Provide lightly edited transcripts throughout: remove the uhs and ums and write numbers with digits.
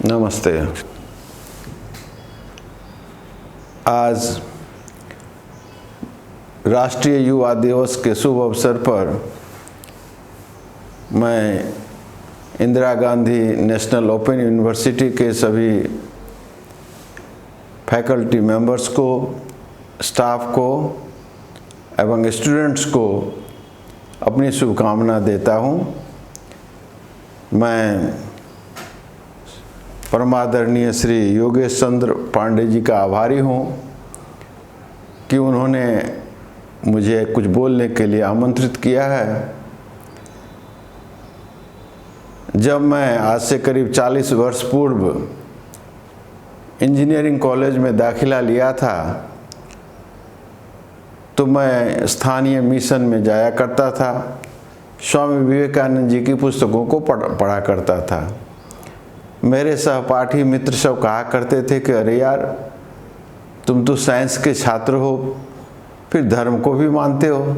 नमस्ते। आज राष्ट्रीय युवा दिवस के शुभ अवसर पर मैं Indira Gandhi national open university के सभी फैकल्टी मेंबर्स को, स्टाफ को एवं स्टूडेंट्स को अपनी शुभकामना देता हूँ। मैं परमादरणीय श्री योगेश चंद्र पांडे जी का आभारी हूँ कि उन्होंने मुझे कुछ बोलने के लिए आमंत्रित किया है। जब मैं आज से करीब 40 वर्ष पूर्व इंजीनियरिंग कॉलेज में दाखिला लिया था तो मैं स्थानीय मिशन में जाया करता था, स्वामी विवेकानंद जी की पुस्तकों को पढ़ा करता था। मेरे सहपाठी मित्र सब कहा करते थे कि अरे यार, तुम तो साइंस के छात्र हो, फिर धर्म को भी मानते हो।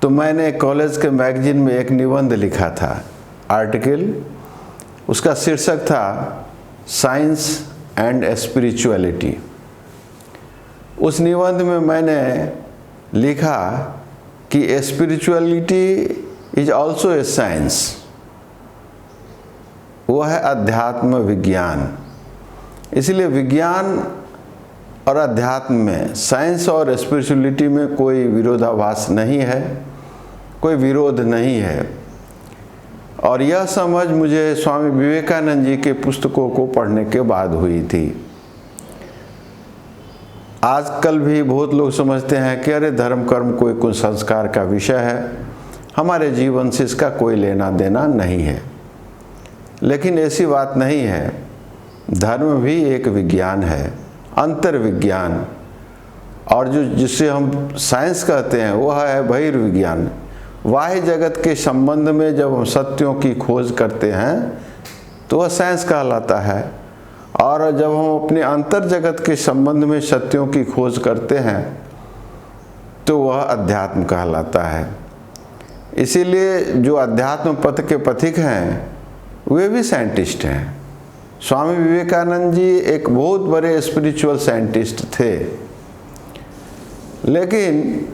तो मैंने कॉलेज के मैगजीन में एक निबंध लिखा था, आर्टिकल, उसका शीर्षक था साइंस एंड स्पिरिचुअलिटी। उस निबंध में मैंने लिखा कि spirituality is also a science, वह है अध्यात्म विज्ञान। इसलिए विज्ञान और अध्यात्म में, साइंस और स्पिरिचुअलिटी में कोई विरोधाभास नहीं है, कोई विरोध नहीं है। और यह समझ मुझे स्वामी विवेकानंद जी के पुस्तकों को पढ़ने के बाद हुई थी। आजकल भी बहुत लोग समझते हैं कि अरे धर्म कर्म कोई कुसंस्कार का विषय है, हमारे जीवन से इसका कोई लेना देना नहीं है। लेकिन ऐसी बात नहीं है। धर्म भी एक विज्ञान है, अंतर्विज्ञान, और जिसे हम साइंस कहते हैं वह है बहिर्विज्ञान। बाह्य जगत के संबंध में जब हम सत्यों की खोज करते हैं तो वह साइंस कहलाता है, और जब हम अपने अंतर जगत के संबंध में सत्यों की खोज करते हैं तो वह अध्यात्म कहलाता है। इसीलिए जो अध्यात्म पथ के पथिक हैं वे भी साइंटिस्ट हैं। स्वामी विवेकानंद जी एक बहुत बड़े स्पिरिचुअल साइंटिस्ट थे, लेकिन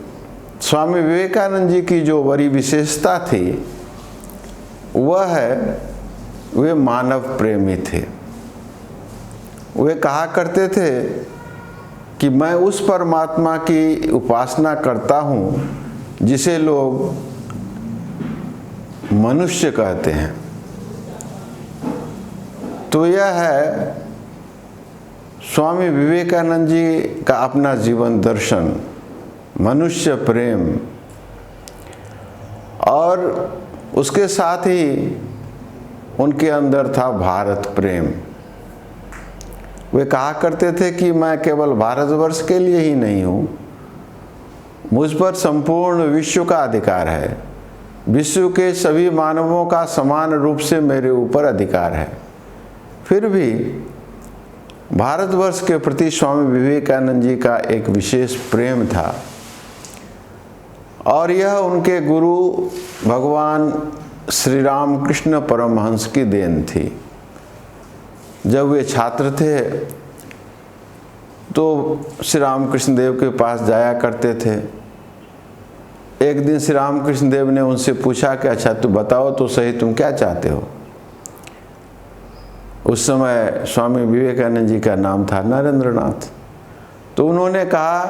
स्वामी विवेकानंद जी की जो बड़ी विशेषता थी वह है वे मानव प्रेमी थे। वे कहा करते थे कि मैं उस परमात्मा की उपासना करता हूँ जिसे लोग मनुष्य कहते हैं। तो यह है स्वामी विवेकानंद जी का अपना जीवन दर्शन, मनुष्य प्रेम, और उसके साथ ही उनके अंदर था भारत प्रेम। वे कहा करते थे कि मैं केवल भारतवर्ष के लिए ही नहीं हूँ, मुझ पर संपूर्ण विश्व का अधिकार है, विश्व के सभी मानवों का समान रूप से मेरे ऊपर अधिकार है। फिर भी भारतवर्ष के प्रति स्वामी विवेकानंद जी का एक विशेष प्रेम था, और यह उनके गुरु भगवान श्री रामकृष्ण परमहंस की देन थी। जब वे छात्र थे तो श्री रामकृष्ण देव के पास जाया करते थे। एक दिन श्री रामकृष्ण देव ने उनसे पूछा कि अच्छा तू बताओ तो सही, तुम क्या चाहते हो। उस समय स्वामी विवेकानंद जी का नाम था नरेंद्रनाथ। तो उन्होंने कहा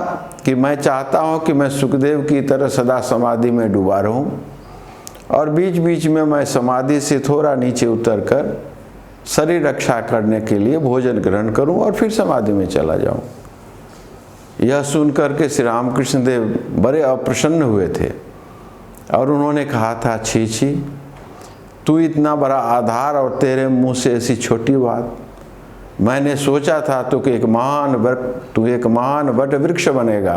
कि मैं चाहता हूं कि मैं सुखदेव की तरह सदा समाधि में डूबा रहूं, और बीच बीच में मैं समाधि से थोड़ा नीचे उतरकर शरीर रक्षा करने के लिए भोजन ग्रहण करूं और फिर समाधि में चला जाऊं। यह सुनकर के श्री रामकृष्ण देव बड़े अप्रसन्न हुए थे, और उन्होंने कहा था, छी छी, तू इतना बड़ा आधार और तेरे मुंह से ऐसी छोटी बात। मैंने सोचा था तू एक महान वट वृक्ष बनेगा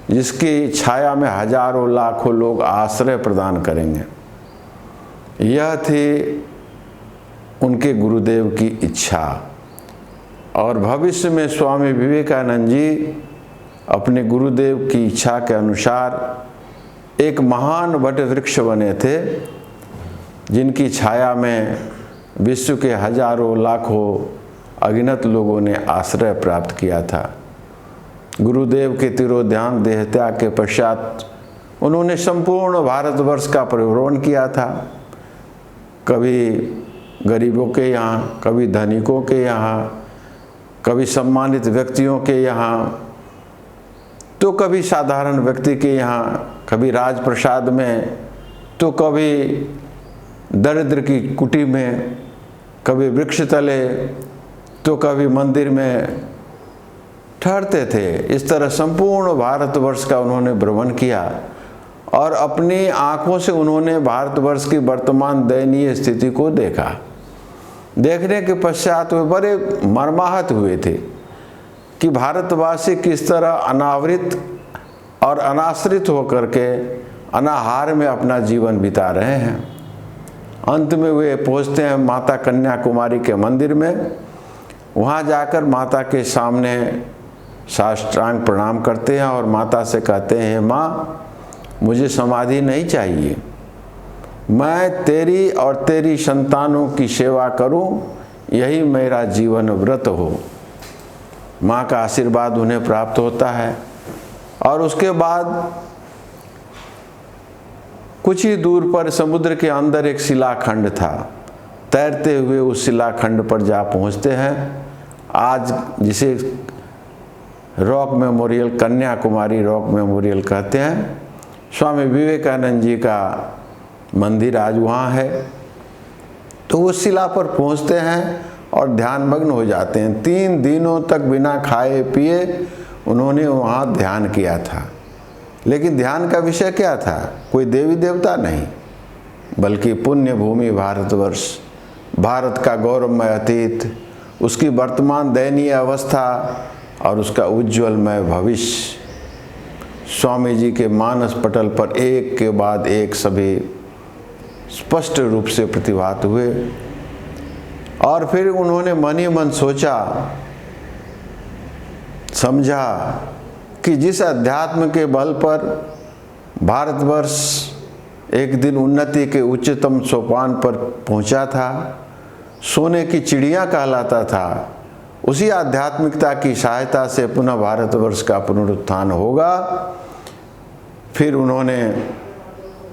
जिसकी छाया में हजारों लाखों लोग आश्रय प्रदान करेंगे। यह थी उनके गुरुदेव की इच्छा, और भविष्य में स्वामी विवेकानंद जी अपने गुरुदेव की इच्छा के अनुसार एक महान वट वृक्ष बने थे जिनकी छाया में विश्व के हजारों लाखों अगिनत लोगों ने आश्रय प्राप्त किया था। गुरुदेव के तिरोधान देहत्याग के पश्चात उन्होंने संपूर्ण भारतवर्ष का परिभ्रमण किया था। कभी गरीबों के यहाँ, कभी धनिकों के यहाँ, कभी सम्मानित व्यक्तियों के यहाँ, तो कभी साधारण व्यक्ति के यहाँ, कभी राजप्रसाद में, तो कभी दरिद्र की कुटी में, कभी वृक्ष तले, तो कभी मंदिर में ठहरते थे। इस तरह संपूर्ण भारतवर्ष का उन्होंने भ्रमण किया और अपनी आंखों से उन्होंने भारतवर्ष की वर्तमान दयनीय स्थिति को देखा। देखने के पश्चात वे बड़े मर्माहत हुए थे कि भारतवासी किस तरह अनावृत और अनाश्रित होकर के अनाहार में अपना जीवन बिता रहे हैं। अंत में वे पहुंचते हैं माता कन्याकुमारी के मंदिर में। वहाँ जाकर माता के सामने साष्टांग प्रणाम करते हैं और माता से कहते हैं, माँ मुझे समाधि नहीं चाहिए, मैं तेरी और तेरी संतानों की सेवा करूं, यही मेरा जीवन व्रत हो। माँ का आशीर्वाद उन्हें प्राप्त होता है और उसके बाद कुछ ही दूर पर समुद्र के अंदर एक शिलाखंड था। तैरते हुए उस शिलाखंड पर जा पहुँचते हैं, आज जिसे rock memorial, Kanyakumari rock memorial कहते हैं। स्वामी विवेकानंद जी का मंदिर आज वहाँ है। तो वो शिला पर पहुँचते हैं और ध्यानमग्न हो जाते हैं। 3 दिनों तक बिना खाए पिए उन्होंने वहाँ ध्यान किया था। लेकिन ध्यान का विषय क्या था? कोई देवी देवता नहीं, बल्कि पुण्य भूमि भारतवर्ष, भारत का गौरवमय अतीत, उसकी वर्तमान दयनीय अवस्था और उसका उज्ज्वलमय भविष्य। स्वामी जी के मानस पटल पर एक के बाद एक सभी स्पष्ट रूप से प्रतिभात हुए। और फिर उन्होंने मन ही मन सोचा, समझा कि जिस अध्यात्म के बल पर भारतवर्ष एक दिन उन्नति के उच्चतम सोपान पर पहुंचा था, सोने की चिड़िया कहलाता था, उसी आध्यात्मिकता की सहायता से पुनः भारतवर्ष का पुनरुत्थान होगा। फिर उन्होंने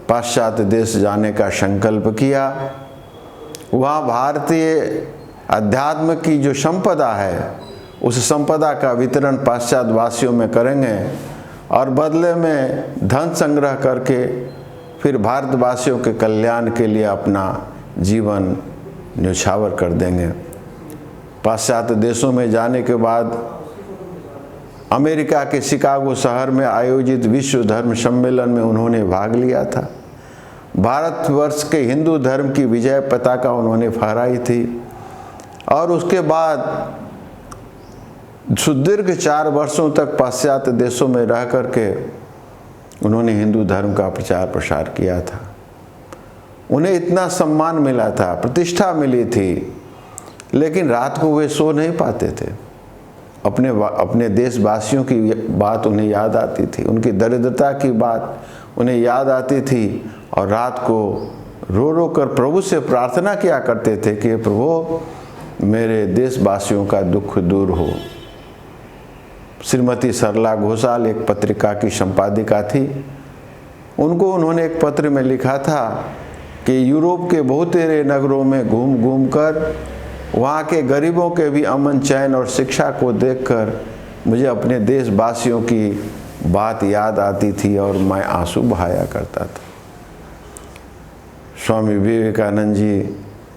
पाश्चात्य देश जाने का संकल्प किया। वहाँ भारतीय अध्यात्म की जो संपदा है, उस संपदा का वितरण पाश्चात्य वासियों में करेंगे और बदले में धन संग्रह करके फिर भारतवासियों के कल्याण के लिए अपना जीवन न्यौछावर कर देंगे। पाश्चात्य देशों में जाने के बाद अमेरिका के शिकागो शहर में आयोजित विश्व धर्म सम्मेलन में उन्होंने भाग लिया था। भारतवर्ष के हिंदू धर्म की विजय पताका उन्होंने फहराई थी और उसके बाद सुदीर्घ 4 वर्षों तक पाश्चात्य देशों में रह करके उन्होंने हिंदू धर्म का प्रचार प्रसार किया था। उन्हें इतना सम्मान मिला था, प्रतिष्ठा मिली थी, लेकिन रात को वे सो नहीं पाते थे। अपने देशवासियों की बात उन्हें याद आती थी, उनकी दरिद्रता की बात उन्हें याद आती थी और रात को रो रो कर प्रभु से प्रार्थना किया करते थे कि प्रभु मेरे देशवासियों का दुख दूर हो। श्रीमती सरला घोषाल एक पत्रिका की संपादिका थी। उनको उन्होंने एक पत्र में लिखा था कि यूरोप के बहुतेरे नगरों में घूम घूम कर वहाँ के गरीबों के भी अमन चैन और शिक्षा को देखकर मुझे अपने देशवासियों की बात याद आती थी और मैं आंसू बहाया करता था। स्वामी विवेकानंद जी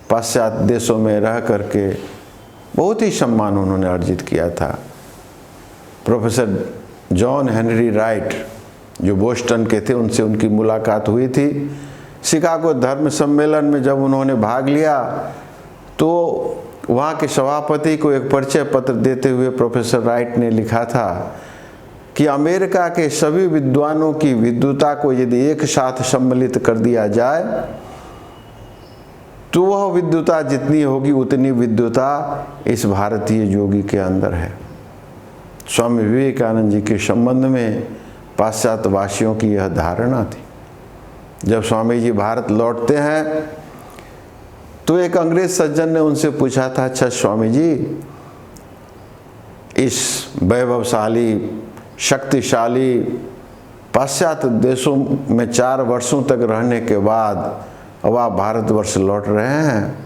पाश्चात्य देशों में रह करके बहुत ही सम्मान उन्होंने अर्जित किया था। प्रोफेसर जॉन हेनरी राइट जो बोस्टन के थे, उनसे उनकी मुलाकात हुई थी। शिकागो धर्म सम्मेलन में जब उन्होंने भाग लिया तो वहाँ के सभापति को एक परिचय पत्र देते हुए प्रोफेसर राइट ने लिखा था कि अमेरिका के सभी विद्वानों की विद्वता को यदि एक साथ सम्मिलित कर दिया जाए तो वह विद्वता जितनी होगी उतनी विद्वता इस भारतीय योगी के अंदर है। स्वामी विवेकानंद जी के संबंध में पाश्चात्य वासियों की यह धारणा थी। जब स्वामी जी भारत लौटते हैं तो एक अंग्रेज सज्जन ने उनसे पूछा था, अच्छा स्वामी जी, इस वैभवशाली शक्तिशाली पाश्चात्य देशों में 4 वर्षों तक रहने के बाद अब आप भारतवर्ष लौट रहे हैं,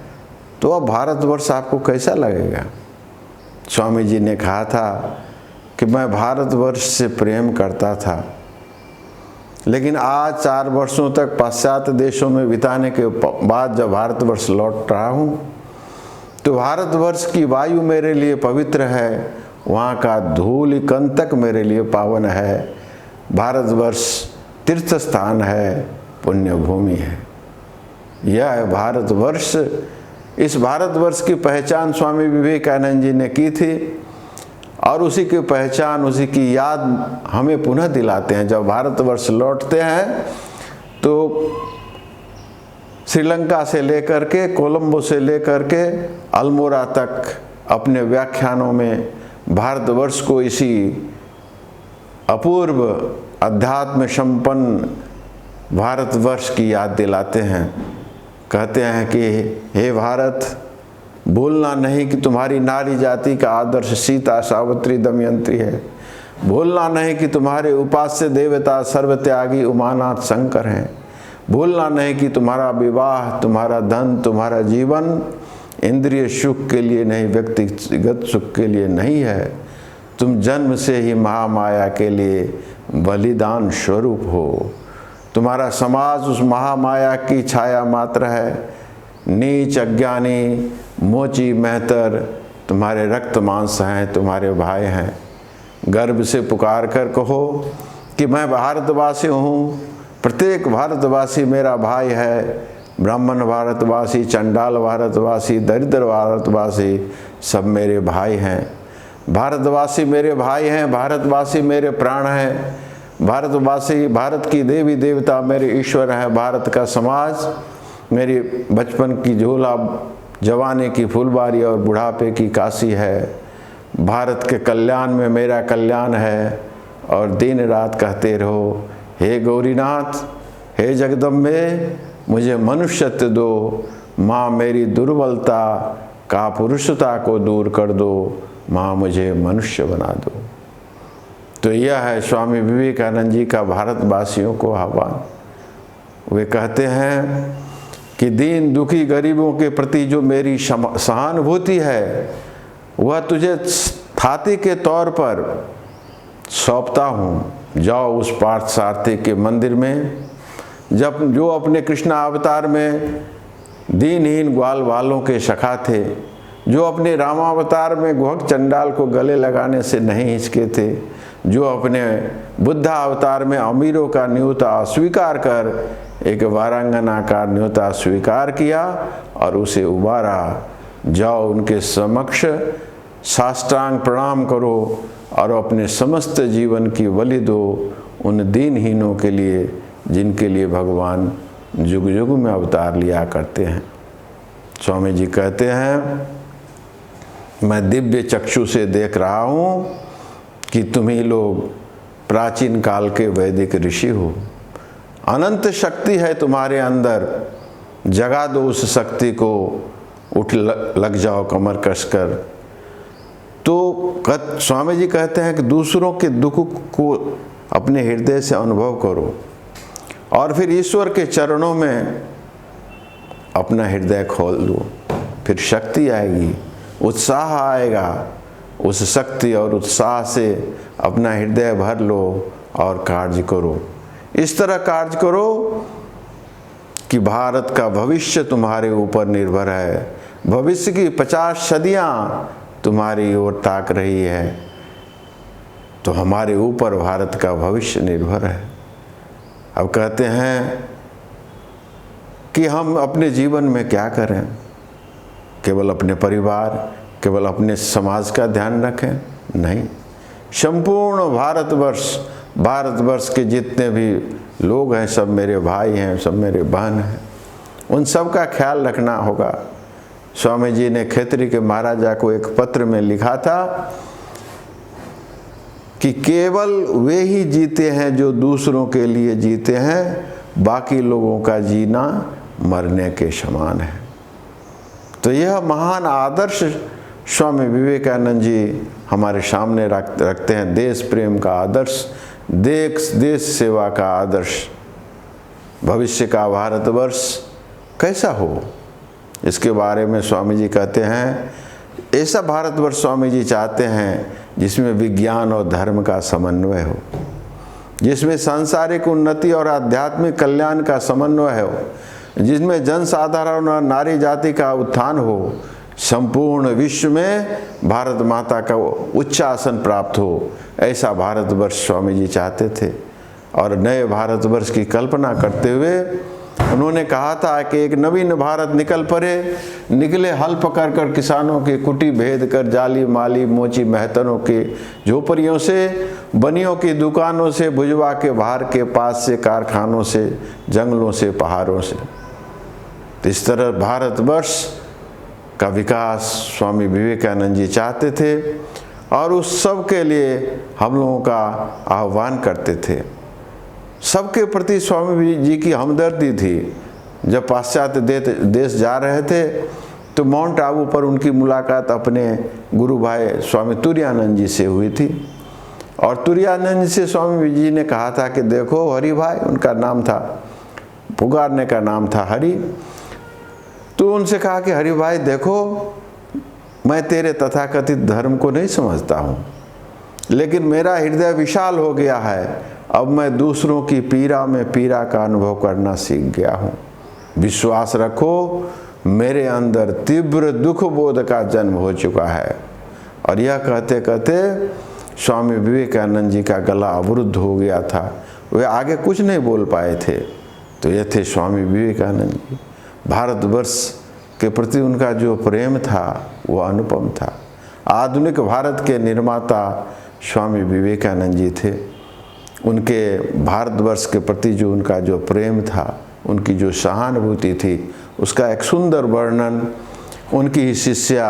तो अब भारतवर्ष आपको कैसा लगेगा? स्वामी जी ने कहा था कि मैं भारतवर्ष से प्रेम करता था, लेकिन आज 4 वर्षों तक पाश्चात्य देशों में बिताने के बाद जब भारतवर्ष लौट रहा हूँ, तो भारतवर्ष की वायु मेरे लिए पवित्र है, वहाँ का धूल कण तक मेरे लिए पावन है। भारतवर्ष तीर्थ स्थान है, पुण्य भूमि है। यह है भारतवर्ष। इस भारतवर्ष की पहचान स्वामी विवेकानंद जी ने की थी, और उसी की पहचान, उसी की याद हमें पुनः दिलाते हैं। जब भारतवर्ष लौटते हैं तो श्रीलंका से लेकर के, कोलंबो से लेकर के अल्मोड़ा तक अपने व्याख्यानों में भारतवर्ष को इसी अपूर्व अध्यात्म संपन्न भारतवर्ष की याद दिलाते हैं। कहते हैं कि हे भारत, भूलना नहीं कि तुम्हारी नारी जाति का आदर्श सीता, सावित्री, दमयंती है। भूलना नहीं कि तुम्हारे उपास्य देवता सर्वत्यागी उमानाथ शंकर हैं। भूलना नहीं कि तुम्हारा विवाह, तुम्हारा धन, तुम्हारा जीवन इंद्रिय सुख के लिए नहीं, व्यक्तिगत सुख के लिए नहीं है। तुम जन्म से ही महामाया के लिए बलिदान स्वरूप हो। तुम्हारा समाज उस महामाया की छाया मात्र है। नीच, अज्ञानी, मोची, मेहतर तुम्हारे रक्त मांस हैं, तुम्हारे भाई हैं। गर्व से पुकार कर कहो कि मैं भारतवासी हूँ, प्रत्येक भारतवासी मेरा भाई है। ब्राह्मण भारतवासी, चंडाल भारतवासी, दरिद्र भारतवासी सब मेरे भाई हैं। भारतवासी मेरे भाई हैं, भारतवासी मेरे प्राण हैं। भारतवासी, भारत की देवी देवता मेरे ईश्वर हैं। भारत का समाज मेरी बचपन की झोला, जवानी की फुलबारी और बुढ़ापे की काशी है। भारत के कल्याण में मेरा कल्याण है। और दिन रात कहते रहो, हे गौरीनाथ, हे जगदम्बे, मुझे मनुष्यत्व दो। माँ, मेरी दुर्बलता का पुरुषता को दूर कर दो। माँ, मुझे मनुष्य बना दो। तो यह है स्वामी विवेकानंद जी का भारतवासियों को आह्वान। वे कहते हैं कि दीन दुखी गरीबों के प्रति जो मेरी सहानुभूति है, वह तुझे थाती के तौर पर सौंपता हूँ। जाओ उस पार्थसारथी के मंदिर में, जब जो अपने कृष्ण अवतार में दीनहीन ग्वाल वालों के सखा थे, जो अपने रामावतार में गुहक चंडाल को गले लगाने से नहीं हिचके थे, जो अपने बुद्धा अवतार में अमीरों का न्योता अस्वीकार कर एक वारांगना का न्योता स्वीकार किया और उसे उबारा। जाओ उनके समक्ष साष्टांग प्रणाम करो और अपने समस्त जीवन की बलि दो उन दीनहीनों के लिए, जिनके लिए भगवान जुग जुग में अवतार लिया करते हैं। स्वामी जी कहते हैं, मैं दिव्य चक्षु से देख रहा हूँ कि तुम ही लोग प्राचीन काल के वैदिक ऋषि हो। अनंत शक्ति है तुम्हारे अंदर, जगा दो उस शक्ति को, उठ लग जाओ कमर कसकर। तो स्वामी जी कहते हैं कि दूसरों के दुख को अपने हृदय से अनुभव करो और फिर ईश्वर के चरणों में अपना हृदय खोल दो। फिर शक्ति आएगी, उत्साह आएगा। उस शक्ति और उत्साह से अपना हृदय भर लो और कार्य करो। इस तरह कार्य करो कि भारत का भविष्य तुम्हारे ऊपर निर्भर है। भविष्य की 50 सदियाँ तुम्हारी ओर ताक रही है, तो हमारे ऊपर भारत का भविष्य निर्भर है। अब कहते हैं कि हम अपने जीवन में क्या करें? केवल अपने परिवार, केवल अपने समाज का ध्यान रखें? नहीं, संपूर्ण भारतवर्ष के जितने भी लोग हैं सब मेरे भाई हैं, सब मेरे बहन हैं। उन सब का ख्याल रखना होगा। स्वामी जी ने खेतरी के महाराजा को एक पत्र में लिखा था कि केवल वे ही जीते हैं जो दूसरों के लिए जीते हैं, बाकी लोगों का जीना मरने के समान है। तो यह महान आदर्श स्वामी विवेकानंद जी हमारे सामने रखते हैं। देश प्रेम का आदर्श, देश सेवा का आदर्श। भविष्य का भारतवर्ष कैसा हो, इसके बारे में स्वामी जी कहते हैं, ऐसा भारतवर्ष स्वामी जी चाहते हैं जिसमें विज्ञान और धर्म का समन्वय हो, जिसमें सांसारिक उन्नति और आध्यात्मिक कल्याण का समन्वय हो, जिसमें जनसाधारण और नारी जाति का उत्थान हो, संपूर्ण विश्व में भारत माता का उच्च आसन प्राप्त हो, ऐसा भारतवर्ष स्वामी जी चाहते थे। और नए भारतवर्ष की कल्पना करते हुए उन्होंने कहा था कि एक नवीन भारत निकल पड़े, निकले हल पकड़ कर किसानों की कुटी भेद कर, जाली माली मोची मेहतरों की झोपड़ियों से, बनियों की दुकानों से, भुजवा के बाहर के पास से, कारखानों से, जंगलों से, पहाड़ों से। तो इस तरह भारतवर्ष का विकास स्वामी विवेकानंद जी चाहते थे और उस सब के लिए हम लोगों का आह्वान करते थे। सबके प्रति स्वामी जी की हमदर्दी थी। जब पाश्चात्य देश जा रहे थे तो माउंट आबू पर उनकी मुलाकात अपने गुरु भाई स्वामी तुरानंद जी से हुई थी और तुरानंद जी से स्वामी जी ने कहा था कि देखो हरि भाई, उनका नाम था, पुकारने का नाम था हरि। तो उनसे कहा कि हरि भाई देखो, मैं तेरे तथाकथित धर्म को नहीं समझता हूँ, लेकिन मेरा हृदय विशाल हो गया है। अब मैं दूसरों की पीड़ा में पीड़ा का अनुभव करना सीख गया हूँ। विश्वास रखो, मेरे अंदर तीव्र दुख बोध का जन्म हो चुका है। और यह कहते कहते स्वामी विवेकानंद जी का गला अवरुद्ध हो गया था, वे आगे कुछ नहीं बोल पाए थे। तो ये थे स्वामी विवेकानंद जी। भारतवर्ष के प्रति उनका जो प्रेम था वो अनुपम था। आधुनिक भारत के निर्माता स्वामी विवेकानंद जी थे। उनके भारतवर्ष के प्रति जो उनका जो प्रेम था, उनकी जो सहानुभूति थी, उसका एक सुंदर वर्णन उनकी ही शिष्या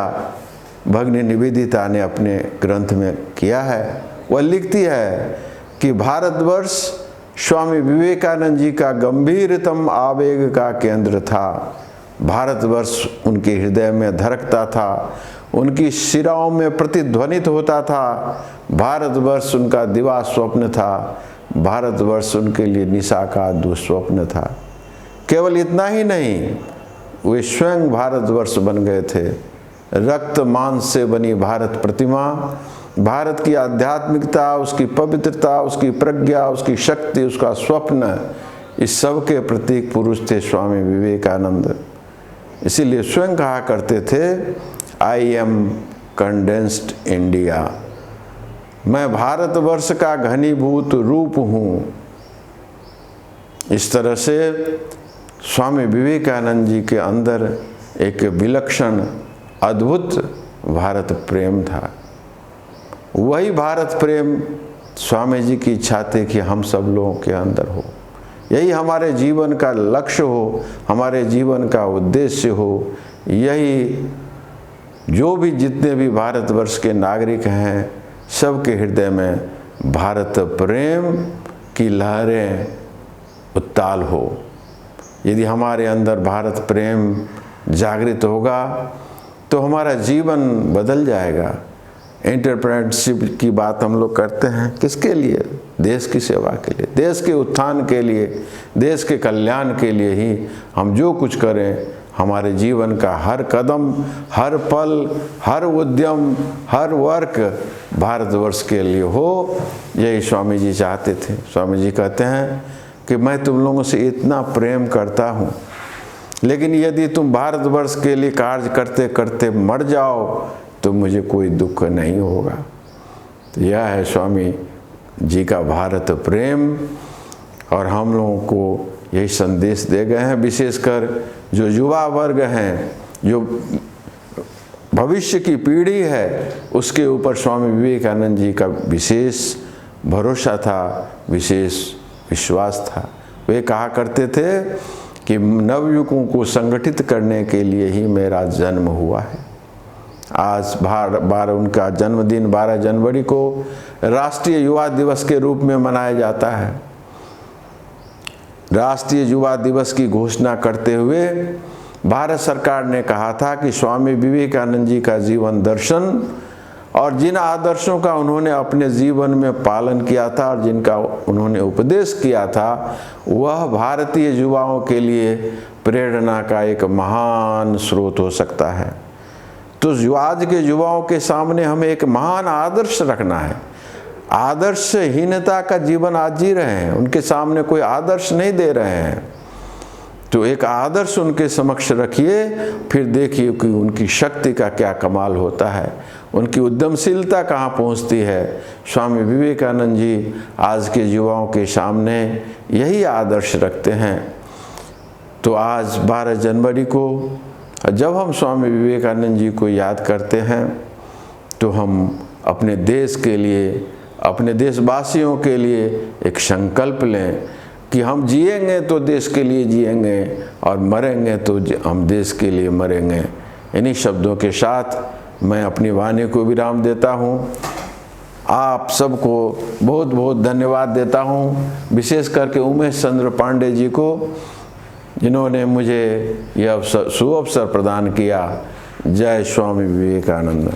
भगिनी निवेदिता ने अपने ग्रंथ में किया है। वह लिखती है कि भारतवर्ष स्वामी विवेकानंद जी का गंभीरतम आवेग का केंद्र था। भारतवर्ष उनके हृदय में धड़कता था, उनकी शिराओं में प्रतिध्वनित होता था। भारतवर्ष उनका दिवा स्वप्न था। भारतवर्ष उनके लिए निशा का दुस्वप्न था। केवल इतना ही नहीं, वे स्वयं भारतवर्ष बन गए थे। रक्त मांस से बनी भारत प्रतिमा, भारत की आध्यात्मिकता, उसकी पवित्रता, उसकी प्रज्ञा, उसकी शक्ति, उसका स्वप्न, इस सब के प्रतीक पुरुष थे स्वामी विवेकानंद। इसीलिए स्वयं कहा करते थे, आई एम कंडेंस्ड इंडिया, मैं भारतवर्ष का घनीभूत रूप हूँ। इस तरह से स्वामी विवेकानंद जी के अंदर एक विलक्षण अद्भुत भारत प्रेम था। वही भारत प्रेम स्वामी जी की इच्छा थी कि हम सब लोगों के अंदर हो। यही हमारे जीवन का लक्ष्य हो, हमारे जीवन का उद्देश्य हो। यही जो भी जितने भी भारतवर्ष के नागरिक हैं, सबके हृदय में भारत प्रेम की लहरें उत्ताल हो। यदि हमारे अंदर भारत प्रेम जागृत होगा तो हमारा जीवन बदल जाएगा। एंटरप्रेन्योरशिप की बात हम लोग करते हैं, किसके लिए? देश की सेवा के लिए, देश के उत्थान के लिए, देश के कल्याण के लिए ही हम जो कुछ करें, हमारे जीवन का हर कदम, हर पल, हर उद्यम, हर वर्क भारतवर्ष के लिए हो। यही स्वामी जी चाहते थे। स्वामी जी कहते हैं कि मैं तुम लोगों से इतना प्रेम करता हूँ, लेकिन यदि तुम भारतवर्ष के लिए कार्य करते करते मर जाओ तो मुझे कोई दुख नहीं होगा। तो यह है स्वामी जी का भारत प्रेम, और हम लोगों को यही संदेश दे गए हैं। विशेषकर जो युवा वर्ग हैं, जो भविष्य की पीढ़ी है, उसके ऊपर स्वामी विवेकानंद जी का विशेष भरोसा था, विशेष विश्वास था। वे कहा करते थे कि नवयुवकों को संगठित करने के लिए ही मेरा जन्म हुआ है। आज उनका जन्मदिन 12 जनवरी को राष्ट्रीय युवा दिवस के रूप में मनाया जाता है। राष्ट्रीय युवा दिवस की घोषणा करते हुए भारत सरकार ने कहा था कि स्वामी विवेकानंद जी का जीवन दर्शन और जिन आदर्शों का उन्होंने अपने जीवन में पालन किया था और जिनका उन्होंने उपदेश किया था, वह भारतीय युवाओं के लिए प्रेरणा का एक महान स्रोत हो सकता है। तो आज के युवाओं के सामने हमें एक महान आदर्श रखना है। आदर्शहीनता का जीवन आज जी रहे हैं, उनके सामने कोई आदर्श नहीं दे रहे हैं। तो एक आदर्श उनके समक्ष रखिए, फिर देखिए कि उनकी शक्ति का क्या कमाल होता है, उनकी उद्यमशीलता कहाँ पहुँचती है। स्वामी विवेकानंद जी आज के युवाओं के सामने यही आदर्श रखते हैं। तो आज 12 जनवरी को जब हम स्वामी विवेकानंद जी को याद करते हैं, तो हम अपने देश के लिए, अपने देशवासियों के लिए एक संकल्प लें कि हम जिएंगे तो देश के लिए जिएंगे और मरेंगे तो हम देश के लिए मरेंगे। इन्हीं शब्दों के साथ मैं अपनी वाणी को विराम देता हूँ। आप सबको बहुत बहुत धन्यवाद देता हूँ, विशेष करके उमेश चंद्र पांडे जी को, जिन्होंने मुझे यह सुअवसर प्रदान किया। जय स्वामी विवेकानंद।